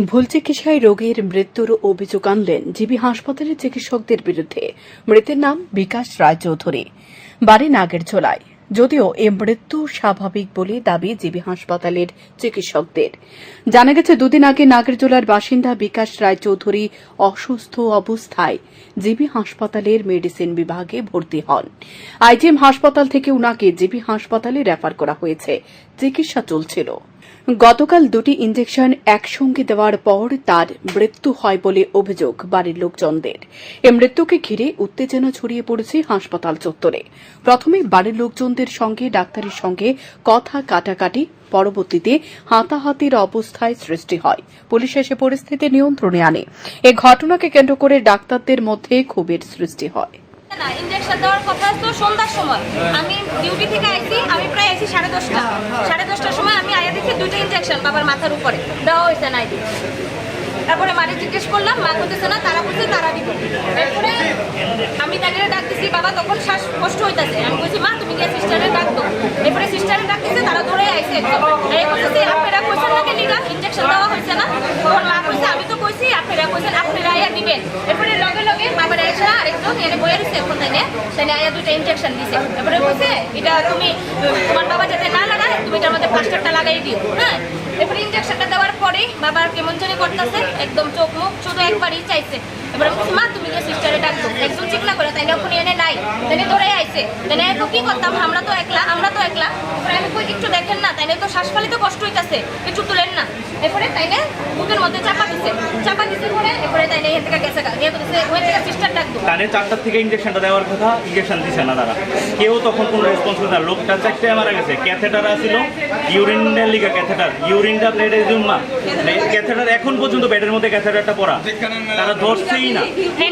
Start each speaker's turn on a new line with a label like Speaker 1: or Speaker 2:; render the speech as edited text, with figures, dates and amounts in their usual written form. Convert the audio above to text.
Speaker 1: ভুল চিকিৎসায় রোগীর মৃত্যুর অভিযোগ আনলেন জিবি হাসপাতালের চিকিৎসকদের বিরুদ্ধে। মৃতের নাম বিকাশ রায়চৌধুরী, বাড়ি নাগেরঝোলায়। যদিও এ মৃত্যু স্বাভাবিক বলে দাবি জিবি হাসপাতালের চিকিৎসকদের। জানা গেছে, দুদিন আগে নাগেরঝোলার বাসিন্দা বিকাশ রায়চৌধুরী অসুস্থ অবস্থায় জিবি হাসপাতালের মেডিসিন বিভাগে ভর্তি হন। আইজিএম হাসপাতাল থেকে উনাকে জিবি হাসপাতালে রেফার করা হয়েছে, চিকিৎসা চলছিল। গতকাল দুটি ইঞ্জেকশন একসঙ্গে দেওয়ার পর তার মৃত্যু হয় বলে অভিযোগ বাড়ির লোকজনদের। এ মৃত্যুকে ঘিরে উত্তেজনা ছড়িয়ে পড়েছে হাসপাতাল চত্বরে। প্রথমে বাড়ির লোকজনদের সঙ্গে ডাক্তারের সঙ্গে কথা কাটাকাটি, পরবর্তীতে হাতাহাতির অবস্থায় সৃষ্টি হয়। পুলিশ এসে পরিস্থিতি নিয়ন্ত্রণে আনে। এ ঘটনাকে কেন্দ্র করে ডাক্তারদের মধ্যে ক্ষোভের সৃষ্টি হয়।
Speaker 2: ইনজেকশন দেওয়ার কথা তো সন্ধ্যার সময়, আমি ডিউটি থেকে আইছি, আমি প্রায় আইছি 10:30। 10:30টার সময় আমি আয়া দেখি দুটো ইনজেকশন বাবার মাথার উপরে দেওয়া হয়েছে নাই দিয়ে। তারপরে মারে জিজ্ঞেস করলাম, মা করতেছে না, তারা বলছে তারা দিব। এরপরে আমি তাদের ডাক দিছি, বাবা তখন শ্বাস কষ্ট হইতেছে। আমি বলছি, মা তুমি গিয়ে সিস্টারে ডাক দো। এরপরে সিস্টারে ডাক দিচ্ছে, তারা ধরে আইছে। বলতেছে আপনারা কইছেন না কেন ইনজেকশন দেওয়া হয়েছে না? তখন মা কইছে, আমি তো কইছি আপনারা কইছেন আপনারা আয়া দিবেন। এরপরে লগে লগে বাবার এসে আরেকজন এনে বইয়া দিচ্ছে, এখন তাই আয়া দুটো ইনজেকশন দিছে। এরপরে বলছে, এটা তুমি তোমার বাবা যাতে না লাগায় তুমি এটার মধ্যে প্লাস্টারটা লাগাই দিও। হ্যাঁ, এরপরে ইনজেকশনটা দেওয়ার পরেই বাবার কেমন জানি করতেছে, একদম চোখ মুখ শুধু একবারই চাইছে। এবারে বলছি, মা তুমি যে সিস্টারে ডাকতো, একজন চিকনা করে তাই ওখানে এনে নাই, তাই ধরে আইছে। তাই তো কি করতাম, আমরা তো একলা। এরপরে আমি কই একটু দেখেন না, তাই তো শ্বাস ফালিতে কষ্ট হইতেছে, একটু তুলেন না। এরপরে তাই বুকের মধ্যে চাপা দিছে পরে এরপরে তাই এখান থেকে গেছে ওই থেকে সিস্টার ডাকতো।
Speaker 3: তাহলে 4টার থেকে ইনজেকশনটা দেওয়ার কথা, ইনজেকশন দিছে না তারা, কেউ তখন কোনো রেসপন্স না। লোকটা চারটে মারা গেছে, ক্যাথেটার আসছিল, ইউরিনের লিগা ক্যাথেটার, ইউরিনটা প্লেটে জুম্মা, ক্যাথেটার এখন পর্যন্ত বেডের মধ্যে ক্যাথেটারটা পড়া, তারা ধরছেই না।